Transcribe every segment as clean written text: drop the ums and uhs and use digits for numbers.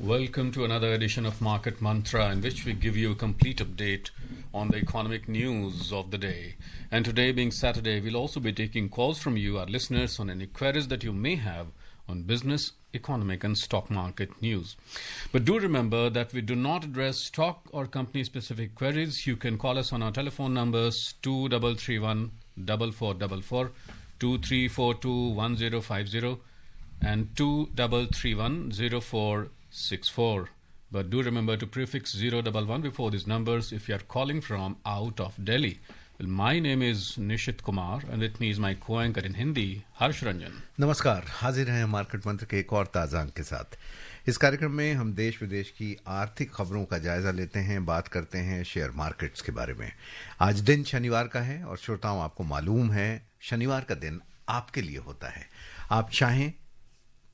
Welcome to another edition of Market Mantra, in which we give you a complete update on the economic news of the day. And today, being Saturday, we'll also be taking calls from you, our listeners, on any queries that you may have on business, economic, and stock market news. But do remember that we do not address stock or company specific queries. You can call us on our telephone numbers 2331 4444, 2342 1050, and 2331 0464. But do remember to prefix 011 before these numbers if you are calling from out of Delhi. Well, my name is Nishit Kumar and with me is my co-anchor in Hindi, Harsh Ranjan. नमस्कार, हाजिर हैं market मंत्र के एक और ताज़ा अंक के साथ। इस कार्यक्रम में हम देश विदेश की आर्थिक खबरों का जायजा लेते हैं, बात करते हैं शेयर मार्केट्स के बारे में। आज दिन शनिवार का है और श्रोताओं, आपको मालूम है शनिवार का दिन आपके लिए होता है। आप चाहें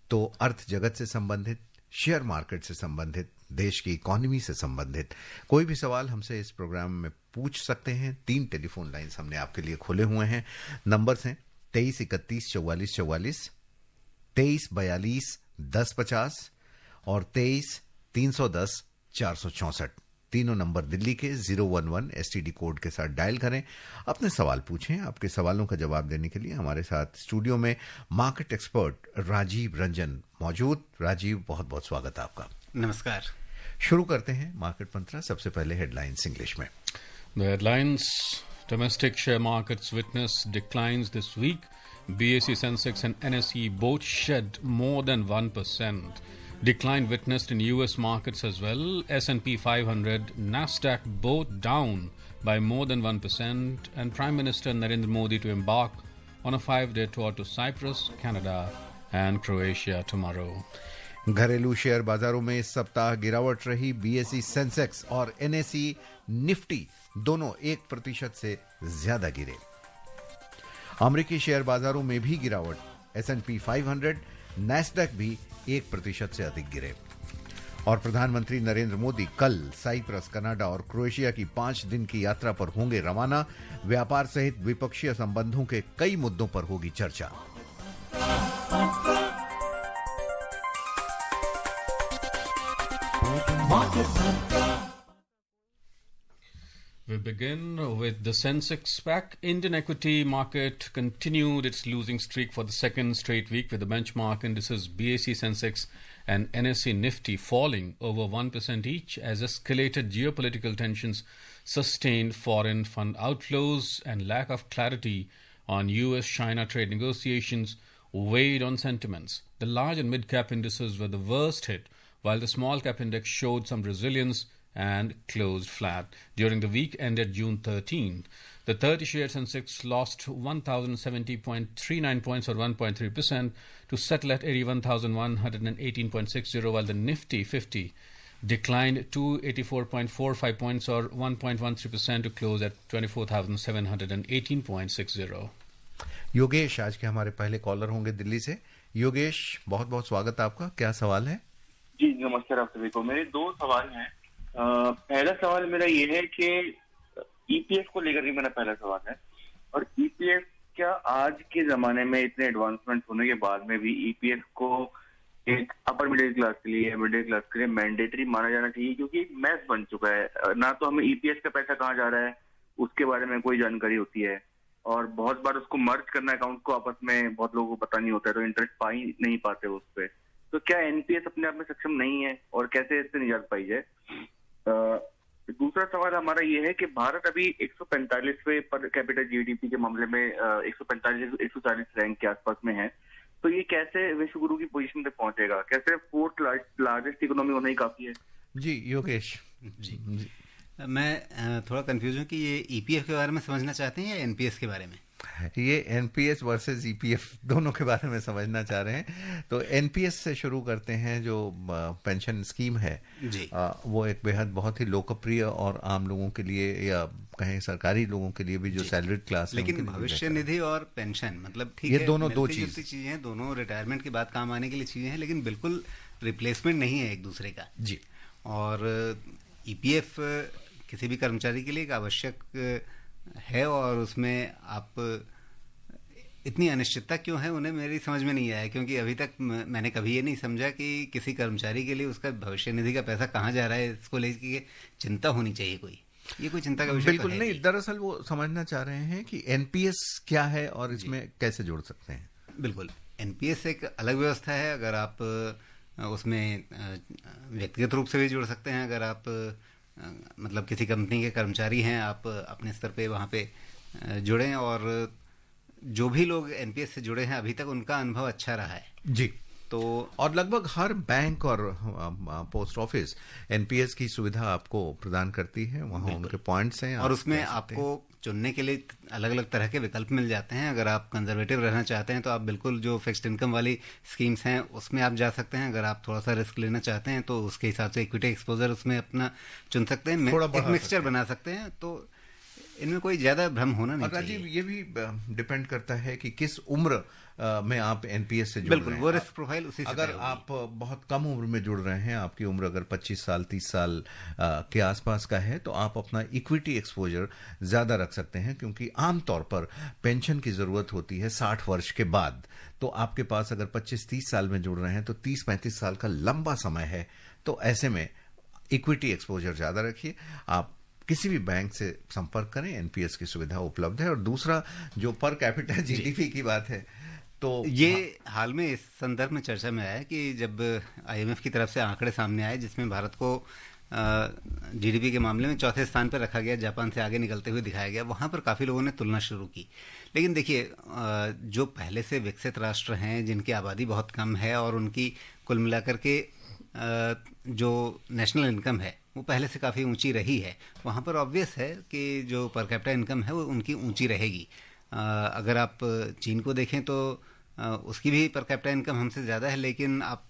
तो अर्थ जगत से संबंधित, शेयर मार्केट से संबंधित, देश की इकोनॉमी से संबंधित कोई भी सवाल हमसे इस प्रोग्राम में पूछ सकते हैं। 3 टेलीफोन लाइंस हमने आपके लिए खोले हुए हैं। नंबर्स हैं 23 31 44 44, 23 42 10 50 और 23 310 464। तीनों नंबर दिल्ली के 011 एसटीडी कोड के साथ डायल करें, अपने सवाल पूछें। आपके सवालों का जवाब देने के लिए हमारे साथ स्टूडियो में मार्केट एक्सपर्ट राजीव रंजन मौजूद। राजीव, बहुत बहुत स्वागत है आपका। नमस्कार। शुरू करते हैं मार्केट मंत्रा। सबसे पहले हेडलाइंस इंग्लिश में। The headlines: domestic share markets witness declines this week. BSE, Sensex and NSE both shed more than 1%. Decline witnessed in US markets as well. S&P 500, Nasdaq both down by more than 1%, and Prime Minister Narendra Modi to embark on a 5-day tour to Cyprus, Canada and Croatia tomorrow. घरेलू share बाजारों में इस सप्ताह गिरावट रही। BSE Sensex और NSE Nifty दोनों 1% से ज्यादा गिरे। अमेरिकी शेयर बाजारों में भी गिरावट। S&P 500, नैस्डैक भी 1% से अधिक गिरे। और प्रधानमंत्री नरेंद्र मोदी कल साइप्रस, कनाडा और क्रोएशिया की 5 दिन की यात्रा पर होंगे रवाना। व्यापार सहित द्विपक्षीय संबंधों के कई मुद्दों पर होगी चर्चा। We begin with the Sensex SPAC. Indian equity market continued its losing streak for the second straight week, with the benchmark indices BSE, Sensex and NSE Nifty falling over 1% each as escalated geopolitical tensions, sustained foreign fund outflows and lack of clarity on US-China trade negotiations weighed on sentiments. The large and mid-cap indices were the worst hit, while the small-cap index showed some resilience and closed flat. During the week ended June 13th, the 30-share Sensex lost 1,070.39 points or 1.3% to settle at 81,118.60, while the Nifty 50 declined 284.45 points or 1.13% to close at 24,718.60. Yogesh आज के हमारे पहले collar होंगे दिल्ली से। योगेश, बहुत बहुत स्वागत है आपका। क्या सवाल है? जी नमस्कार आप सभी को। मेरे 2 सवाल हैं। पहला सवाल मेरा ये है कि ईपीएफ को लेकर के मेरा पहला सवाल है, और ईपीएफ क्या आज के जमाने में इतने एडवांसमेंट होने के बाद में भी ईपीएफ को एक अपर मिडिल क्लास के लिए, मिडिल क्लास के लिए मैंडेटरी माना जाना चाहिए? क्योंकि एक मैस बन चुका है, ना तो हमें ईपीएफ का पैसा कहाँ जा रहा है उसके बारे में कोई जानकारी होती है, और बहुत बार उसको मर्ज करना अकाउंट को आपस में बहुत लोगों को पता नहीं होता है, तो इंटरेस्ट पा ही नहीं पाते उस पर। तो क्या एनपीएस अपने आप में सक्षम नहीं है और कैसे इससे निजात पाई जाए? दूसरा सवाल हमारा ये है कि भारत अभी 145वें पर कैपिटल जीडीपी के मामले में 145-140 रैंक के आसपास में है। तो ये कैसे विश्व गुरु की पोजीशन पे पहुंचेगा? कैसे 4th लार्जेस्ट इकोनॉमी होना ही काफी है? जी योगेश। जी मैं थोड़ा कंफ्यूज हूँ कि ये ईपीएफ के बारे में समझना चाहते हैं या एनपीएस के बारे में? ये एनपीएस वर्सेस ईपीएफ दोनों के बारे में समझना चाह रहे हैं। तो एनपीएस से शुरू करते हैं। जो पेंशन स्कीम है जी, वो एक बेहद बहुत ही लोकप्रिय और आम लोगों के लिए या कहें सरकारी लोगों के लिए भी जो सैलरीड क्लास, लेकिन भविष्य निधि और पेंशन मतलब ठीक ये है, दोनों दो चीजें हैं, दोनों रिटायरमेंट के बाद काम आने के लिए चीजें हैं, लेकिन बिल्कुल रिप्लेसमेंट नहीं है एक दूसरे का। जी। और ईपीएफ किसी भी कर्मचारी के लिए एक आवश्यक है, और उसमें आप इतनी अनिश्चितता क्यों है उन्हें मेरी समझ में नहीं आया, क्योंकि अभी तक मैंने कभी ये नहीं समझा कि किसी कर्मचारी के लिए उसका भविष्य निधि का पैसा कहाँ जा रहा है, इसको लेकर चिंता होनी चाहिए। ये कोई चिंता का विषय बिल्कुल तो है नहीं। दरअसल वो समझना चाह रहे हैं कि एनपीएस क्या है और इसमें कैसे जोड़ सकते हैं। बिल्कुल, एनपीएस एक अलग व्यवस्था है। अगर आप उसमें व्यक्तिगत रूप से भी जुड़ सकते हैं, अगर आप मतलब किसी कंपनी के कर्मचारी हैं, आप अपने स्तर पे वहाँ पे जुड़ें, और जो भी लोग एनपीएस से जुड़े हैं अभी तक उनका अनुभव अच्छा रहा है जी। तो और लगभग हर बैंक और पोस्ट ऑफिस एनपीएस की सुविधा आपको प्रदान करती है, वहाँ उनके पॉइंट्स हैं और उसमें आपको चुनने के लिए अलग अलग तरह के विकल्प मिल जाते हैं। अगर आप कंजर्वेटिव रहना चाहते हैं तो आप बिल्कुल जो फिक्स्ड इनकम वाली स्कीम्स हैं उसमें आप जा सकते हैं। अगर आप थोड़ा सा रिस्क लेना चाहते हैं तो उसके हिसाब से इक्विटी एक्सपोजर उसमें अपना चुन सकते हैं, एक मिक्सचर बना सकते हैं। तो इनमें कोई ज्यादा भ्रम होना नहीं चाहिए। राजीव, ये भी डिपेंड करता है कि किस उम्र में आप एनपीएस से जुड़ रहे हैं। बिल्कुल, वो रिस्क प्रोफाइल उसी से अगर आप बहुत कम उम्र में जुड़ रहे हैं, आपकी उम्र अगर 25 साल 30 साल के आसपास का है, तो आप अपना इक्विटी एक्सपोजर ज्यादा रख सकते हैं, क्योंकि आमतौर पर पेंशन की जरूरत होती है 60 वर्ष के बाद। तो आपके पास अगर 25-30 साल में जुड़ रहे हैं तो 30-35 साल का लंबा समय है। तो ऐसे में इक्विटी एक्सपोजर ज्यादा रखिए। आप किसी भी बैंक से संपर्क करें, एनपीएस की सुविधा उपलब्ध है। और दूसरा, जो पर कैपिटा जीडीपी की बात है, तो ये हाल में इस संदर्भ में चर्चा में आया कि जब आईएमएफ की तरफ से आंकड़े सामने आए जिसमें भारत को जीडीपी के मामले में चौथे स्थान पर रखा गया, जापान से आगे निकलते हुए दिखाया गया, वहां पर काफी लोगों ने तुलना शुरू की। लेकिन देखिए, जो पहले से विकसित राष्ट्र हैं जिनकी आबादी बहुत कम है और उनकी कुल मिलाकर के जो नेशनल इनकम है वो पहले से काफ़ी ऊंची रही है, वहाँ पर ऑब्वियस है कि जो पर कैपिटा इनकम है वो उनकी ऊंची रहेगी। अगर आप चीन को देखें तो उसकी भी पर कैपिटा इनकम हमसे ज़्यादा है, लेकिन आप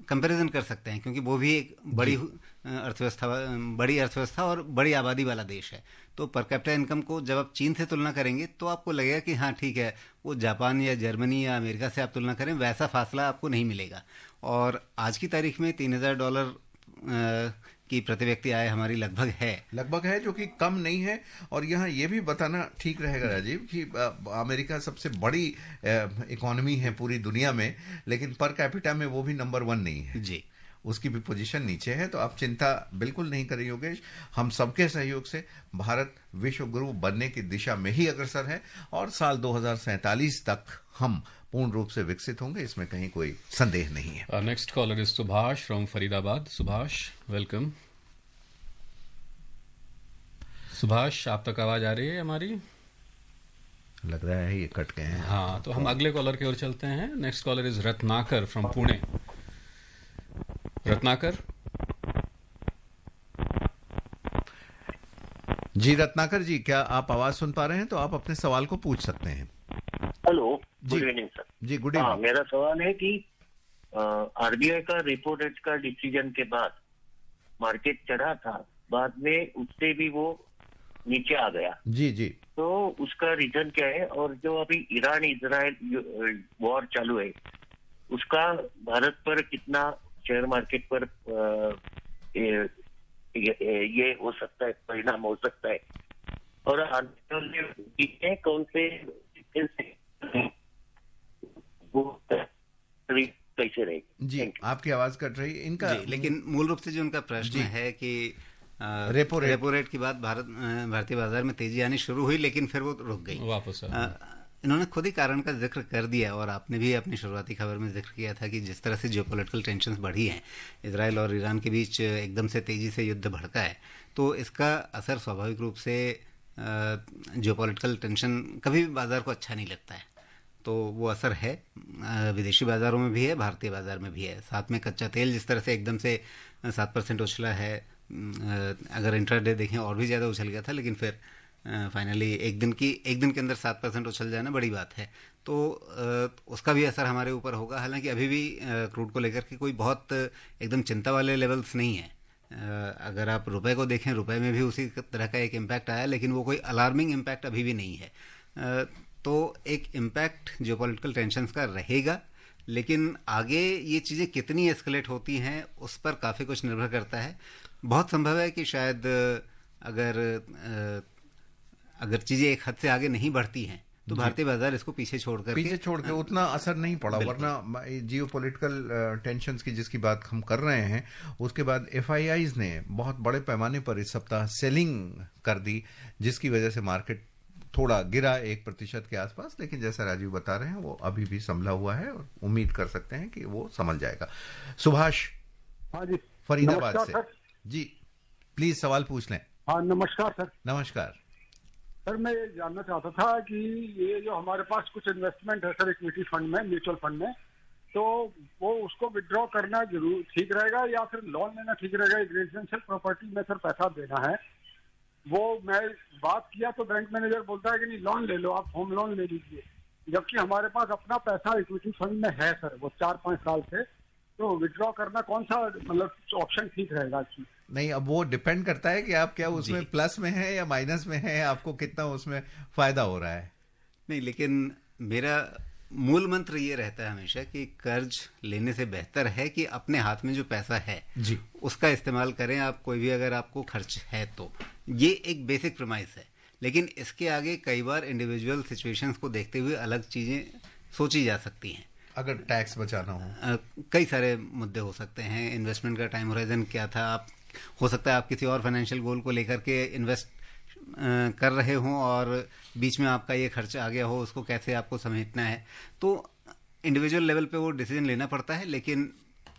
कंपैरिजन कर सकते हैं क्योंकि वो भी एक बड़ी अर्थव्यवस्था और बड़ी आबादी वाला देश है। तो पर कैपिटा इनकम को जब आप चीन से तुलना करेंगे तो आपको लगेगा कि हाँ ठीक है, वो जापान या जर्मनी या अमेरिका से आप तुलना करें वैसा फासला आपको नहीं मिलेगा। और आज की तारीख में $3000 की प्रति व्यक्ति आय हमारी लगभग है, जो कि कम नहीं है। और यहाँ ये भी बताना ठीक रहेगा राजीव कि अमेरिका सबसे बड़ी इकोनॉमी है पूरी दुनिया में, लेकिन पर कैपिटा में वो भी नंबर 1 नहीं है जी, उसकी भी पोजीशन नीचे है। तो आप चिंता बिल्कुल नहीं करें योगेश, हम सबके सहयोग से भारत विश्व गुरु बनने की दिशा में ही अग्रसर है और साल 2047 तक हम पूर्ण रूप से विकसित होंगे, इसमें कहीं कोई संदेह नहीं है। Next caller is Subhash from Faridabad. Subhash, welcome. Subhash, आप तक आवाज आ रही है हमारी? लग रहा है ये कट गए हैं। हाँ, तो हम अगले कॉलर की ओर चलते हैं। Next caller is Ratnakar from Pune. Ratnakar ji, Ratnakar ji, क्या आप आवाज सुन पा रहे हैं? तो आप अपने सवाल को पूछ सकते हैं। Hello, good evening sir. जी, गुड इवनिंग। मेरा सवाल है कि आरबीआई का रेपो रेट का डिसीजन के बाद मार्केट चढ़ा था, बाद में उससे भी वो नीचे आ गया। जी जी, तो उसका रीजन क्या है? और जो अभी ईरान इजराइल वॉर चालू है, उसका भारत पर कितना शेयर मार्केट पर ये हो सकता है, परिणाम हो सकता है? और कौन से वो कैसे रहेगी? जी, आपकी आवाज कट रही है इनका। जी, लेकिन मूल रूप से जो उनका प्रश्न है कि रेपो रेट के बाद भारतीय बाजार में तेजी आनी शुरू हुई, लेकिन फिर वो रुक गई वापस। इन्होंने खुद ही कारण का जिक्र कर दिया और आपने भी अपनी शुरुआती खबर में जिक्र किया था कि जिस तरह से जियोपॉलिटिकल टेंशन्स बढ़ी हैं, इजराइल और ईरान के बीच एकदम से तेजी से युद्ध भड़का है, तो इसका असर स्वाभाविक रूप से जियोपॉलिटिकल टेंशन कभी भी बाजार को अच्छा नहीं लगता है। तो वो असर है, विदेशी बाजारों में भी है, भारतीय बाजार में भी है। साथ में कच्चा तेल जिस तरह से एकदम से 7% उछला है, अगर इंट्राडे देखें और भी ज़्यादा उछल गया था, लेकिन फिर फाइनली एक दिन के अंदर 7% उछल जाना बड़ी बात है। तो उसका भी असर हमारे ऊपर होगा। हालांकि अभी भी क्रूड को लेकर के कोई बहुत एकदम चिंता वाले लेवल्स नहीं है। अगर आप रुपए को देखें, रुपए में भी उसी तरह का एक इम्पैक्ट आया, लेकिन वो कोई अलार्मिंग इम्पैक्ट अभी भी नहीं है। तो एक इम्पैक्ट जियोपॉलिटिकल टेंशन्स का रहेगा, लेकिन आगे ये चीज़ें कितनी एस्केलेट होती हैं उस पर काफ़ी कुछ निर्भर करता है। बहुत संभव है कि शायद अगर चीज़ें एक हद से आगे नहीं बढ़ती हैं तो भारतीय बाजार इसको पीछे छोड़ के उतना असर नहीं पड़ा, वरना जियोपॉलिटिकल टेंशंस की जिसकी बात हम कर रहे हैं, उसके बाद एफआईआईज ने बहुत बड़े पैमाने पर इस सप्ताह सेलिंग कर दी, जिसकी वजह से मार्केट थोड़ा गिरा 1% के आसपास, लेकिन जैसा राजीव बता रहे हैं वो अभी भी संभला हुआ है और उम्मीद कर सकते हैं कि वो संभल जाएगा। सुभाष, हाँ जी, फरीदाबाद से जी, प्लीज सवाल पूछ लें। हाँ नमस्कार सर। नमस्कार सर, मैं ये जानना चाहता था कि ये जो हमारे पास कुछ इन्वेस्टमेंट है सर इक्विटी फंड में, म्यूचुअल फंड में, तो वो उसको विड्रॉ करना जरूर ठीक रहेगा या फिर लोन लेना ठीक रहेगा? रेजिडेंशियल प्रॉपर्टी में सर पैसा देना है, वो मैं बात किया तो बैंक मैनेजर बोलता है कि नहीं लोन ले लो, आप होम लोन ले लीजिए, जबकि हमारे पास अपना पैसा इक्विटी फंड में है सर, वो 4-5 साल से, तो विड्रॉ करना कौन सा मतलब ऑप्शन ठीक रहेगा इसमें? नहीं, अब वो डिपेंड करता है कि आप क्या उसमें प्लस में है या माइनस में है, आपको कितना उसमें फायदा हो रहा है। नहीं, लेकिन मेरा मूल मंत्र ये रहता है हमेशा कि कर्ज लेने से बेहतर है कि अपने हाथ में जो पैसा है जी उसका इस्तेमाल करें आप, कोई भी अगर आपको खर्च है तो। ये एक बेसिक प्रमाइस है, लेकिन इसके आगे कई बार इंडिविजुअल सिचुएशंस को देखते हुए अलग चीजें सोची जा सकती हैं। अगर टैक्स बचाना हो, कई सारे मुद्दे हो सकते हैं। इन्वेस्टमेंट का टाइम होराइजन क्या था, आप हो सकता है आप किसी और फाइनेंशियल गोल को लेकर के इन्वेस्ट कर रहे हों और बीच में आपका ये खर्च आ गया हो, उसको कैसे आपको समेटना है, तो इंडिविजुअल लेवल पे वो डिसीजन लेना पड़ता है। लेकिन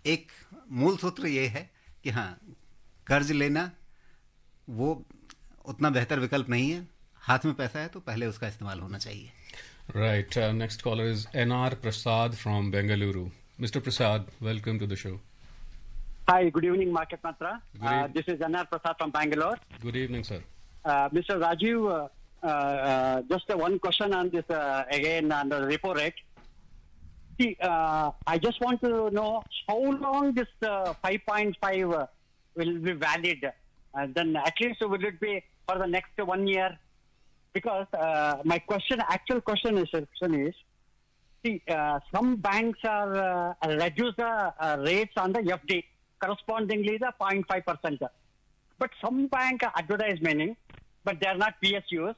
एक मूल सूत्र ये है कि हाँ, कर्ज लेना वो उतना बेहतर विकल्प नहीं है, हाथ में पैसा है तो पहले उसका इस्तेमाल होना चाहिए। Right. Next caller is N.R. Prasad from Bengaluru. Mr. Prasad, welcome to the show. Hi, good evening, Market Mantra. This is N.R. Prasad from Bangalore. Good evening, sir. Mr. Rajiv, just one question on this again on the repo rate. See, I just want to know how long this 5.5 will be valid. Then at least will it be for the next 1 year? Because my actual question is, see, some banks are reduce the rates on the FD, correspondingly the 0.5%. But some bank advertise many, but they are not PSUs.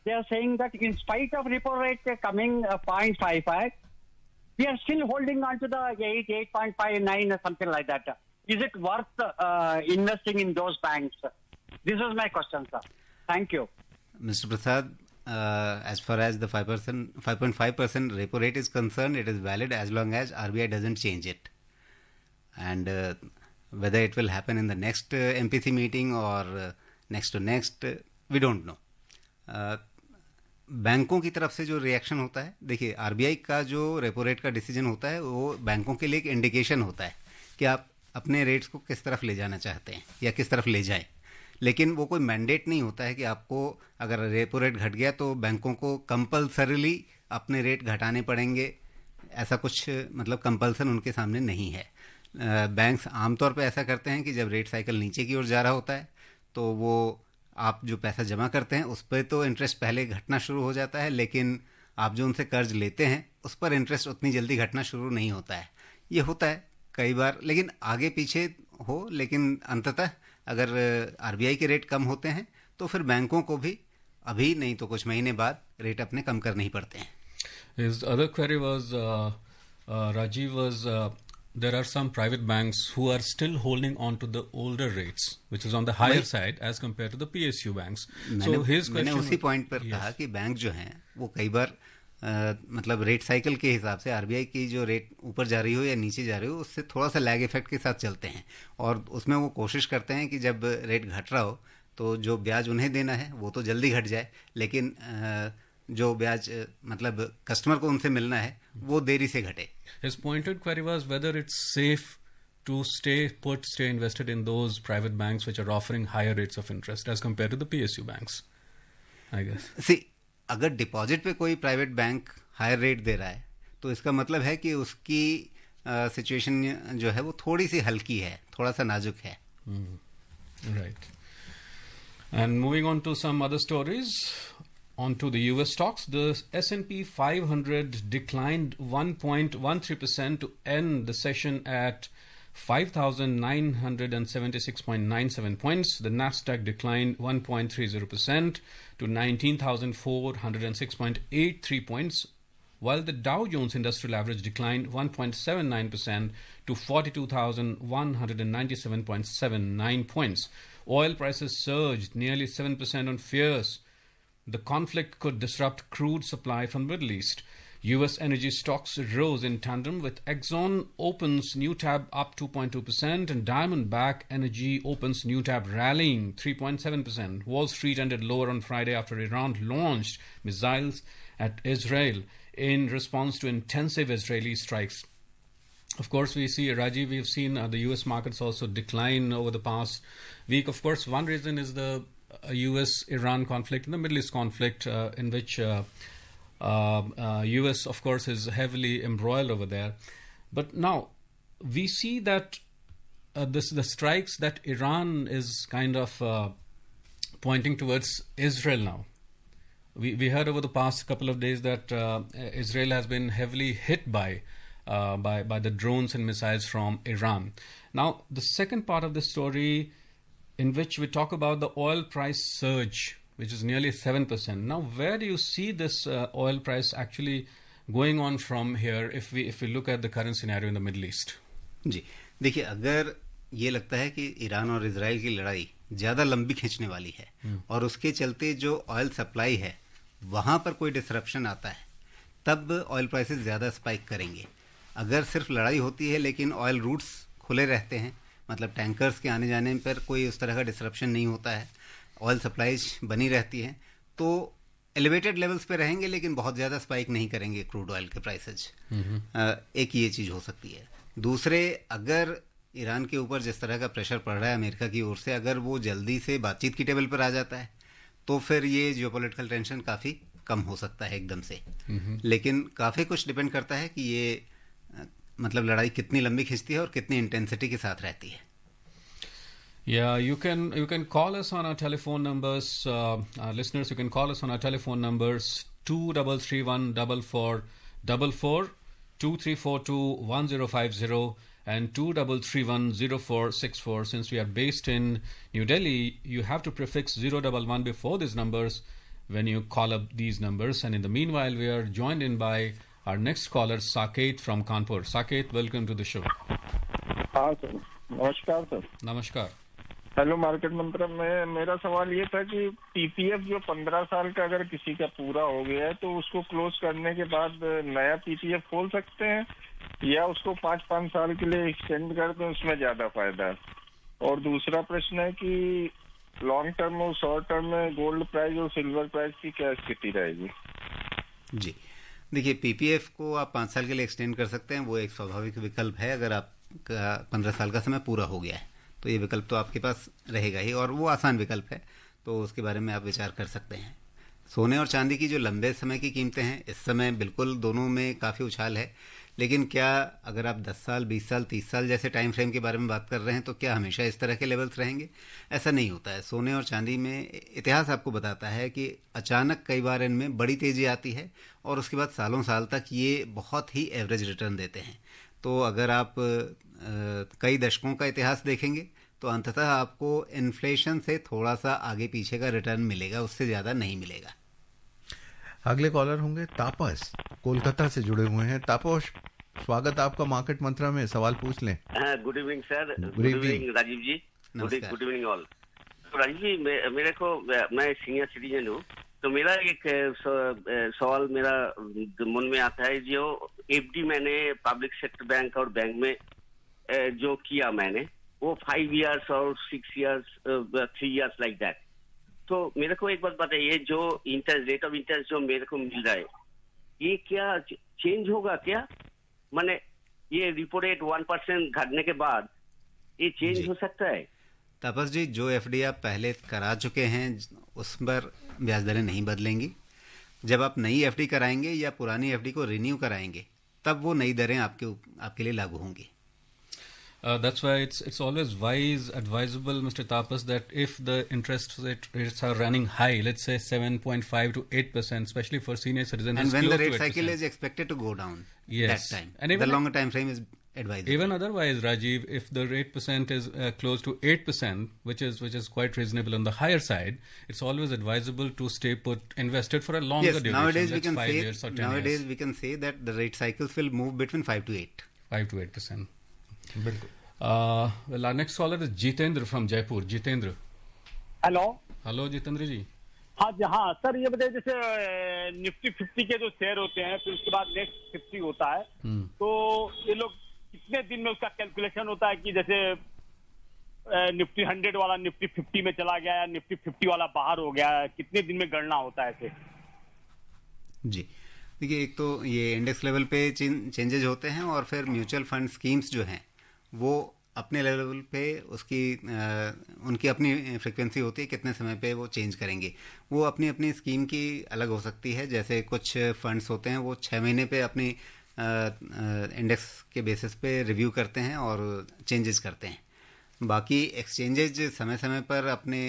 They are saying that in spite of repo rate coming 0.55, we are still holding on to the 8.59 or something like that. Is it worth investing in those banks? This is my question, sir. Thank you. Mr. Prasad, as far as the 5.5% repo rate is concerned, it is valid as long as RBI doesn't change it. And whether it will happen in the next MPC meeting or next to next, we don't know. बैंकों की तरफ से जो reaction होता है, देखिए RBI का जो रेपो रेट का डिसीजन होता है वो बैंकों के लिए एक इंडिकेशन होता है कि आप अपने रेट्स को किस तरफ ले जाना चाहते हैं या किस तरफ ले जाएं। लेकिन वो कोई मैंडेट नहीं होता है कि आपको अगर रेपो रेट घट गया तो बैंकों को कंपल्सरीली अपने रेट घटाने पड़ेंगे, ऐसा कुछ मतलब कंपल्सन उनके सामने नहीं है। बैंक्स आमतौर पे ऐसा करते हैं कि जब रेट साइकिल नीचे की ओर जा रहा होता है तो वो आप जो पैसा जमा करते हैं उस पर तो इंटरेस्ट पहले घटना शुरू हो जाता है, लेकिन आप जो उनसे कर्ज लेते हैं उस पर इंटरेस्ट उतनी जल्दी घटना शुरू नहीं होता है। ये होता है कई बार, लेकिन आगे पीछे हो, लेकिन अंततः अगर आरबीआई के रेट कम होते हैं तो फिर बैंकों को भी अभी नहीं तो कुछ महीने बाद रेट अपने कम करने ही पड़ते हैं। His other query was, Rajiv was, there are some private banks who are still holding on to the older rates, which is on the higher side as compared to the PSU banks. So his question, मैंने उसी point पर कहा कि bank जो हैं वो कई बार मतलब रेट साइकिल के हिसाब से आरबीआई की जो रेट ऊपर जा रही हो या नीचे जा रही हो उससे थोड़ा सा लैग इफेक्ट के साथ चलते हैं, और उसमें वो कोशिश करते हैं कि जब रेट घट रहा हो तो जो ब्याज उन्हें देना है वो तो जल्दी घट जाए, लेकिन जो ब्याज मतलब कस्टमर को उनसे मिलना है वो देरी से घटे। His pointed query was whether it's safe to stay invested in those private banks which are offering higher rates of interest as compared to the PSU banks, I guess. See, अगर deposit पे कोई private bank hire rate दे रहा है तो इसका मतलब है कि उसकी सिचुएशन जो है वो थोड़ी सी हल्की है, थोड़ा सा नाजुक है। Right. And moving on to some other stories. On to the US stocks, the S&P 500 declined 1.13% to end the session at 5,976.97 points. The Nasdaq declined 1.30% to 19,406.83 points, while the Dow Jones Industrial Average declined 1.79% to 42,197.79 points. Oil prices surged nearly 7% on fears the conflict could disrupt crude supply from the Middle East. U.S. energy stocks rose in tandem, with Exxon opens new tab up 2.2% and Diamondback Energy opens new tab rallying 3.7%. Wall Street ended lower on Friday after Iran launched missiles at Israel in response to intensive Israeli strikes. Of course, we see, Rajiv, we've seen the U.S. markets also decline over the past week. Of course, one reason is the U.S.-Iran conflict and the Middle East conflict, in which U.S., of course, is heavily embroiled over there. But now, we see that the strikes that Iran is kind of pointing towards Israel now. We heard over the past couple of days that Israel has been heavily hit by the drones and missiles from Iran. Now, the second part of the story, in which we talk about the oil price surge, which is nearly 7%. Now, where do you see this oil price actually going on from here if we look at the current scenario in the Middle East? जी देखिए, अगर ये लगता है कि Iran और Israel की लड़ाई ज़्यादा लंबी खींचने वाली है और उसके चलते जो ऑयल सप्लाई है वहाँ पर कोई डिसरप्शन आता है, तब ऑयल प्राइसेस ज़्यादा स्पाइक करेंगे. अगर सिर्फ लड़ाई होती है लेकिन ऑयल रूट्स खुले रहते हैं, मतलब टैंकर्स के आने जाने पर कोई उस तरह का डिसरप्शन नहीं होता है, ऑयल सप्लाईज बनी रहती है, तो एलिवेटेड लेवल्स पे रहेंगे लेकिन बहुत ज़्यादा स्पाइक नहीं करेंगे क्रूड ऑयल के प्राइसेज. एक ये चीज़ हो सकती है. दूसरे, अगर ईरान के ऊपर जिस तरह का प्रेशर पड़ रहा है अमेरिका की ओर से, अगर वो जल्दी से बातचीत की टेबल पर आ जाता है तो फिर ये जियोपॉलिटिकल टेंशन काफ़ी कम हो सकता है एकदम से. लेकिन काफ़ी कुछ डिपेंड करता है कि ये मतलब लड़ाई कितनी लंबी खिंचती है और कितनी इंटेंसिटी के साथ रहती है. Yeah, you can call us on our telephone numbers, listeners. You can call us on our telephone numbers 23314444, 23421050, and 23310464. Since we are based in New Delhi, you have to prefix 011 before these numbers when you call up these numbers. And in the meanwhile, we are joined in by our next caller, Saket from Kanpur. Saket, welcome to the show. हाँ sir, नमस्कार sir. Namaskar. Hello market मंत्र में मेरा सवाल ये था कि PPF जो 15 साल का अगर किसी का पूरा हो गया है तो उसको क्लोज करने के बाद नया पीपीएफ खोल सकते हैं या उसको 5-5 साल के लिए एक्सटेंड कर दें, उसमें ज्यादा फायदा है. और दूसरा प्रश्न है कि लॉन्ग टर्म और शॉर्ट टर्म में गोल्ड प्राइस और सिल्वर प्राइस की क्या स्थिति रहेगी? जी देखिए, पीपीएफ को आप 5 साल के लिए एक्सटेंड कर सकते हैं, वो एक स्वाभाविक विकल्प है. अगर आपका 15 साल का समय पूरा हो गया है तो ये विकल्प तो आपके पास रहेगा ही, और वो आसान विकल्प है, तो उसके बारे में आप विचार कर सकते हैं. सोने और चांदी की जो लंबे समय की कीमतें हैं, इस समय बिल्कुल दोनों में काफ़ी उछाल है. लेकिन क्या अगर आप 10 साल, 20 साल, 30 साल जैसे टाइम फ्रेम के बारे में बात कर रहे हैं तो क्या हमेशा इस तरह के लेवल्स रहेंगे? ऐसा नहीं होता है. सोने और चांदी में इतिहास आपको बताता है कि अचानक कई बार इनमें बड़ी तेज़ी आती है और उसके बाद सालों साल तक ये बहुत ही एवरेज रिटर्न देते हैं. तो अगर आप कई दशकों का इतिहास देखेंगे तो अंततः आपको इन्फ्लेशन से थोड़ा सा आगे पीछे का रिटर्न मिलेगा, उससे ज़्यादा नहीं मिलेगा. अगले कॉलर होंगे तापस, कोलकाता से जुड़े हुए हैं. तापस, स्वागत आपका मार्केट मंत्रा में. सवाल पूछ लें. Good evening sir. Good evening Rajiv ji. Good evening all. तो राजीव जी, मेरे को, मैं सीनियर सिटीजन हूँ, तो मेरा एक सवाल मेरा मन में आता है. जो एफडी मैंने पब्लिक सेक्टर बैंक और बैंक में जो किया मैंने, वो 5 years और 6 years, 3 years लाइक दैट. तो मेरे को एक बात बताइए, जो इंटरेस्ट रेट ऑफ इंटरेस्ट जो मेरे को मिल रहा है, ये क्या चेंज होगा क्या? माने ये रिपो रेट 1% घटने के बाद ये चेंज हो सकता है? तापस जी, जो एफडी आप पहले करा चुके हैं उस पर ब्याज दरें नहीं बदलेंगी. जब आप नई एफडी कराएंगे या पुरानी एफडी को रिन्यू कराएंगे तब वो नई दरें आपके लिए लागू होंगी. That's why it's always advisable, Mr. Tapas, that if the interest rates are running high, let's say 7.5 to 8%, especially for senior citizens, and when the rate cycle is expected to go down, yes, that time, and even the longer time frame is advisable. Even otherwise, Rajiv, if the rate percent is close to 8%, which is quite reasonable on the higher side, it's always advisable to stay put, invested for a longer duration. Nowadays we that's can 5 say years or 10 nowadays years. we can say that the rate cycles will move between 5 to 8. 5 to 8%. Well, our next caller is Jitendra from Jaipur. Jitendra. Hello Hello, Jitendra ji. हाँ sir, ये बताइए, जैसे Nifty 50 के जो share होते हैं, फिर उसके बाद नेक्स्ट 50 होता है, तो ये लोग कितने दिन में उसका कैलकुलेशन होता है कि जैसे निफ्टी 100 वाला निफ्टी 50 में चला गया या निफ्टी 50 वाला बाहर हो गया, कितने दिन में गणना होता है ऐसे? जी देखिए, एक तो ये इंडेक्स लेवल पे चेंजेज होते हैं, और फिर म्यूचुअल फंड स्कीम्स जो हैं वो अपने लेवल पे उनकी अपनी फ्रिक्वेंसी होती है, कितने समय पे वो चेंज करेंगे। वो अपनी अपनी स्कीम की अलग हो सकती है। जैसे कुछ फंड्स होते हैं वो 6 महीने पे अपनी इंडेक्स के बेसिस पे रिव्यू करते हैं और चेंजेस करते हैं। बाकी एक्सचेंजेज समय समय पर अपने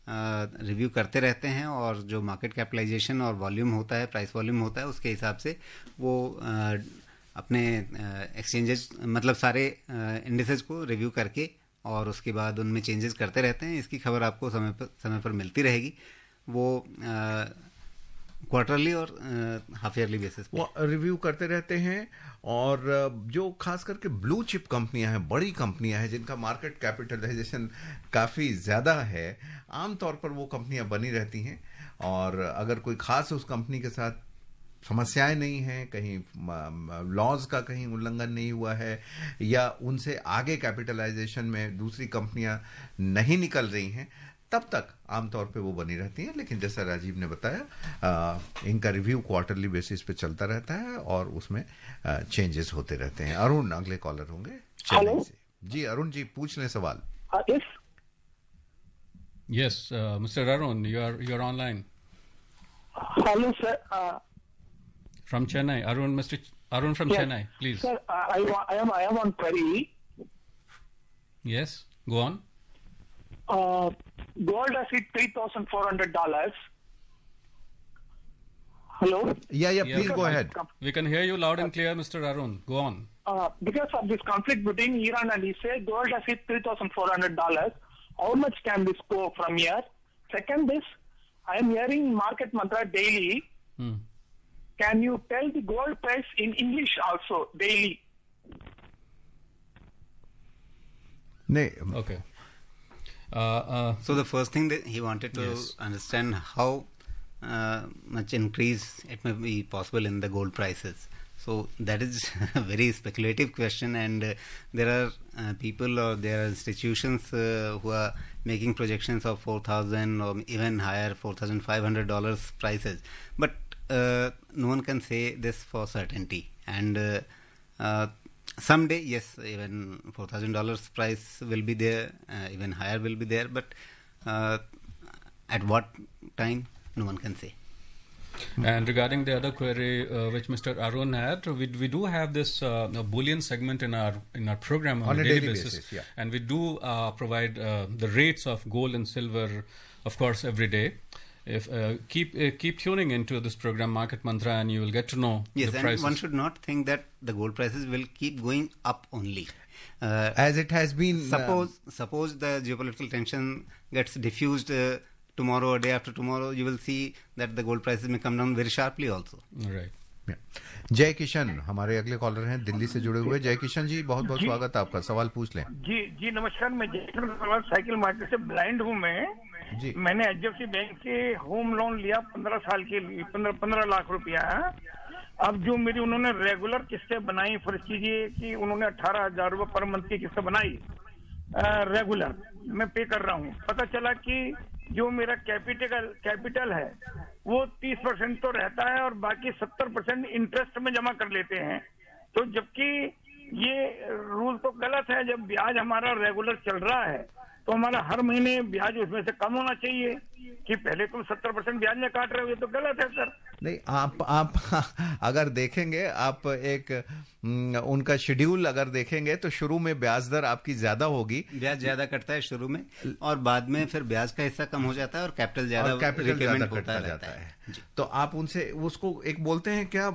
रिव्यू करते रहते हैं, और जो मार्केट कैपिटलाइजेशन और वॉल्यूम होता है, प्राइस वॉल्यूम होता है, उसके हिसाब से वो अपने एक्सचेंजेस मतलब सारे इंडिसेस को रिव्यू करके और उसके बाद उनमें चेंजेस करते रहते हैं। इसकी खबर आपको समय पर मिलती रहेगी। वो क्वार्टरली और हाफ ईयरली बेसिस वो रिव्यू करते रहते हैं। और जो खास करके ब्लू चिप कंपनियां हैं, बड़ी कंपनियां हैं जिनका मार्केट कैपिटलाइजेशन काफ़ी ज़्यादा है, आमतौर पर वो कंपनियां बनी रहती हैं। और अगर कोई खास उस कंपनी के साथ समस्याएं नहीं हैं, कहीं लॉज का कहीं उल्लंघन नहीं हुआ है, या उनसे आगे कैपिटलाइजेशन में दूसरी कंपनियां नहीं निकल रही हैं, तब तक आमतौर पे वो बनी रहती हैं। लेकिन जैसा राजीव ने बताया, इनका रिव्यू क्वार्टरली बेसिस पे चलता रहता है और उसमें चेंजेस होते रहते हैं। अरुण अगले कॉलर होंगे चेन्नई से। जी अरुण जी, पूछ लें सवाल। Yes, Mr. Arun, you're online. Hello, sir. From Chennai, Mr. Arun from Chennai, please. Sir, I am on query. Yes, go on. Gold has hit $3,400. Hello? Yeah, please go ahead. We can hear you loud and clear, Mr. Arun. Go on. Because of this conflict between Iran and Israel, gold has hit $3,400. How much can this go from here? Second is, I am hearing Market Mantra daily. Can you tell the gold price in English also daily? No. Okay. So the first thing that he wanted to understand how much increase it may be possible in the gold prices. So that is a very speculative question, and there are people or there are institutions who are making projections of $4,000 or even higher, $4,500 prices. But no one can say this for certainty. And someday, yes, even $4,000 price will be there, even higher will be there. But at what time, no one can say. And regarding the other query which Mr. Arun had, we do have this Boolean segment in our program on a daily basis. Yeah. And we do provide the rates of gold and silver, of course, every day. If keep tuning into this program, Market Mantra, and you will get to know the prices. And one should not think that the gold prices will keep going up only. As it has been. Suppose the geopolitical tension gets diffused tomorrow or day after tomorrow, you will see that the gold prices may come down very sharply also. Right. जय किशन हमारे अगले collar हैं दिल्ली से जुड़े हुए। जय किशन जी, बहुत बहुत स्वागत आपका। सवाल पूछ लें। जी नमस्कार। मैं जय किशन सवाल साइकिल मार्केट से ब्लाइंड हूँ मैंने HDFC बैंक से होम लोन लिया 15 साल के लिए, 15 लाख रुपया। अब जो मेरी उन्होंने रेगुलर किस्तें बनाई, फर्ज कीजिए कि उन्होंने 18,000 रुपये पर मंथ की किस्तें बनाई, रेगुलर मैं पे कर रहा हूँ। पता चला कि जो मेरा कैपिटल है वो 30% तो रहता है और बाकी 70% इंटरेस्ट में जमा कर लेते हैं। तो जबकि ये रूल तो गलत है, जब ब्याज हमारा रेगुलर चल रहा है तो हमारा हर महीने ब्याज उसमें से कम होना चाहिए कि पहले तुम 70% ब्याज में काट रहे हो, ये तो गलत है सर। नहीं, आप अगर देखेंगे, आप एक उनका शेड्यूल अगर देखेंगे तो शुरू में ब्याज दर आपकी ज्यादा होगी, ब्याज ज्यादा कटता है शुरू में, और बाद में फिर ब्याज का हिस्सा कम हो जाता है और कैपिटल ज्यादा कटता जाता है। तो आप उनसे उसको एक बोलते हैं क्या,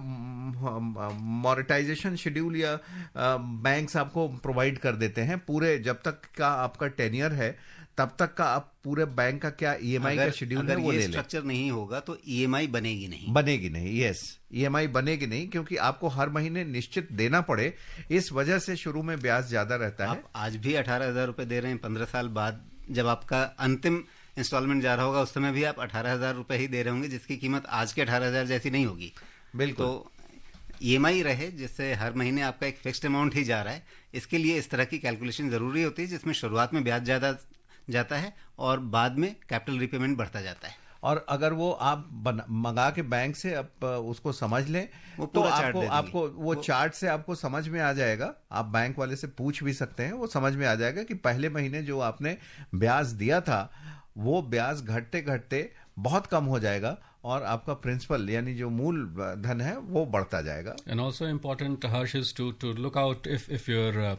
मॉनेटाइजेशन शेड्यूल, या बैंक्स आपको प्रोवाइड कर देते हैं पूरे, जब तक का आपका टेन्योर है तब तक का आप पूरे बैंक का क्या ईएमआई का शेड्यूल है वो ले लें। स्ट्रक्चर नहीं होगा तो ईएमआई बनेगी नहीं। यस, ईएमआई बनेगी नहीं, क्योंकि आपको हर महीने निश्चित देना पड़े, इस वजह से शुरू में ब्याज ज्यादा रहता है। आप आज भी 18,000 रुपए दे रहे हैं, 15 साल बाद जब आपका अंतिम इंस्टॉलमेंट जा रहा होगा उस समय भी आप 18,000 रुपए ही दे रहे होंगे, जिसकी कीमत आज के 18,000 जैसी नहीं होगी। बिल्कुल। तो ईएमआई रहे जिससे हर महीने आपका एक फिक्स्ड अमाउंट ही जा रहा है, इसके लिए इस तरह की कैलकुलेशन जरूरी होती है, जिसमें शुरुआत में ब्याज ज्यादा जाता है और बाद में कैपिटल रिपेमेंट बढ़ता जाता है। और अगर वो आप मंगा के बैंक से आप उसको समझ लें तो आपको वो चार्ट से आपको समझ में आ जाएगा। आप बैंक वाले से पूछ भी सकते हैं, वो समझ में आ जाएगा कि पहले महीने जो आपने ब्याज दिया था वो ब्याज घटते घटते बहुत कम हो जाएगा और आपका प्रिंसिपल यानी जो मूल धन है वो बढ़ता जाएगा। And also important, Harsh, is to look out if your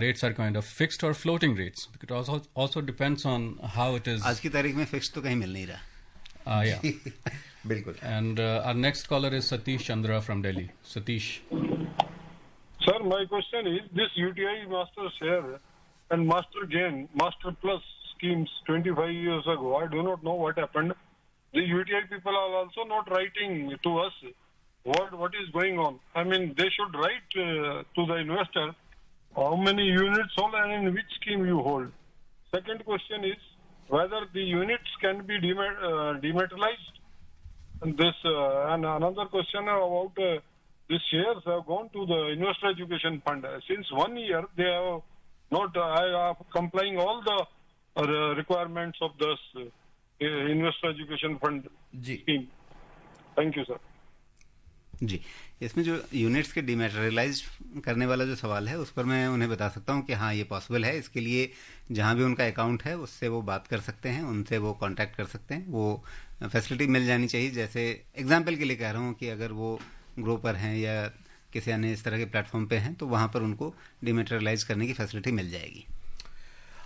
rates are kind of fixed or floating rates. It also depends on how it is. आज की तारीख में फिक्स तो कहीं मिल नहीं रहा। Yeah. बिल्कुल। And our next caller is Satish Chandra from Delhi. Satish. Sir, my question is this UTI Master Share and Master Gain, Master Plus schemes 25 years ago. I do not know what happened. The UTI people are also not writing to us what is going on. I mean, they should write to the investor how many units hold and in which scheme you hold. Second question is whether the units can be dematerialized. And and another question about these shares have gone to the Investor Education Fund. Since 1 year, they have not complying all the requirements of this Investor Education Fund scheme. Thank you, sir. जी, इसमें जो units के डिमैटेरियलाइज करने वाला जो सवाल है उस पर मैं उन्हें बता सकता हूं कि हाँ, ये पॉसिबल है। इसके लिए जहां भी उनका अकाउंट है उससे वो बात कर सकते हैं, उनसे वो कांटेक्ट कर सकते हैं, वो फैसिलिटी मिल जानी चाहिए। जैसे एग्जांपल के लिए कह रहा हूं कि अगर वो ग्रो पर हैं या किसी अन्य इस तरह के प्लेटफॉर्म पे हैं तो वहां पर उनको डिमैटेरियलाइज करने की फैसिलिटी मिल जाएगी।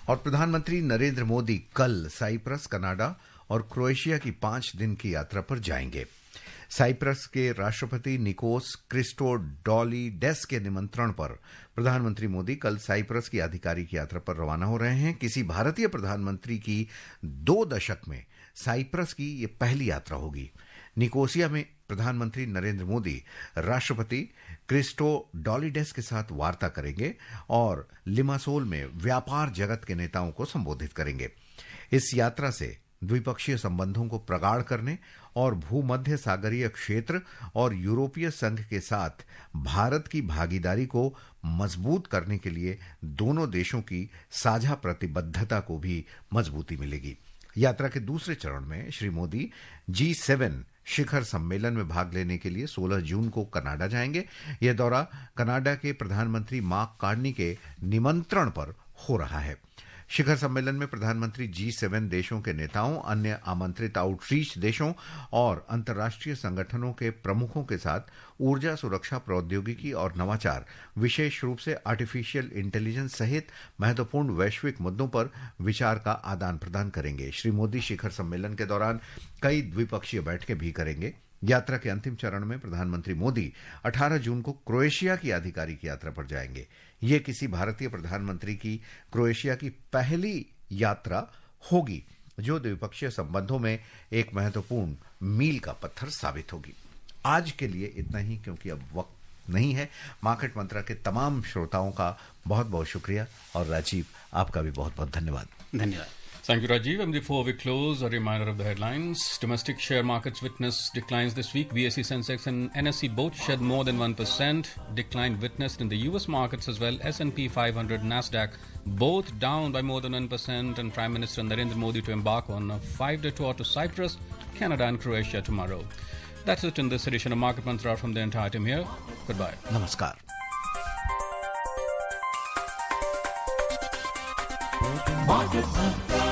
और प्रधानमंत्री नरेंद्र मोदी कल साइप्रस, कनाडा और क्रोएशिया की 5 दिन की यात्रा पर जाएंगे। साइप्रस के राष्ट्रपति निकोस क्रिस्टोडोलिडेस के निमंत्रण पर प्रधानमंत्री मोदी कल साइप्रस की आधिकारिक यात्रा पर रवाना हो रहे हैं। किसी भारतीय प्रधानमंत्री की 2 दशक में साइप्रस की ये पहली यात्रा होगी। निकोसिया में प्रधानमंत्री नरेंद्र मोदी राष्ट्रपति क्रिस्टोडोलिडेस के साथ वार्ता करेंगे और लिमासोल में व्यापार जगत के नेताओं को संबोधित करेंगे। इस यात्रा से द्विपक्षीय संबंधों को प्रगाढ़ करने और भूमध्य सागरीय क्षेत्र और यूरोपीय संघ के साथ भारत की भागीदारी को मजबूत करने के लिए दोनों देशों की साझा प्रतिबद्धता को भी मजबूती मिलेगी। यात्रा के दूसरे चरण में श्री मोदी G7 शिखर सम्मेलन में भाग लेने के लिए 16 जून को कनाडा जाएंगे। यह दौरा कनाडा के प्रधानमंत्री मार्क कार्नी के निमंत्रण पर हो रहा है। शिखर सम्मेलन में प्रधानमंत्री G7 देशों के नेताओं, अन्य आमंत्रित आउटरीच देशों और अंतर्राष्ट्रीय संगठनों के प्रमुखों के साथ ऊर्जा, सुरक्षा, प्रौद्योगिकी और नवाचार, विशेष रूप से आर्टिफिशियल इंटेलिजेंस सहित महत्वपूर्ण वैश्विक मुद्दों पर विचार का आदान प्रदान करेंगे। श्री मोदी शिखर सम्मेलन के दौरान कई द्विपक्षीय बैठकें भी करेंगे। यात्रा के अंतिम चरण में प्रधानमंत्री मोदी 18 जून को क्रोएशिया की आधिकारिक यात्रा पर जाएंगे। ये किसी भारतीय प्रधानमंत्री की क्रोएशिया की पहली यात्रा होगी जो द्विपक्षीय संबंधों में एक महत्वपूर्ण मील का पत्थर साबित होगी। आज के लिए इतना ही, क्योंकि अब वक्त नहीं है। मार्केट मंत्रा के तमाम श्रोताओं का बहुत बहुत शुक्रिया और राजीव, आपका भी बहुत बहुत धन्यवाद। धन्यवाद। Thank you, Rajiv. And before we close, a reminder of the headlines. Domestic share markets witnessed declines this week. BSE, Sensex and NSE both shed more than 1%. Decline witnessed in the US markets as well. S&P 500, Nasdaq both down by more than 1%. And Prime Minister Narendra Modi to embark on a 5-day tour to Cyprus, Canada and Croatia tomorrow. That's it in this edition of Market Mantra from the entire team here. Goodbye. Namaskar. Market मंत्र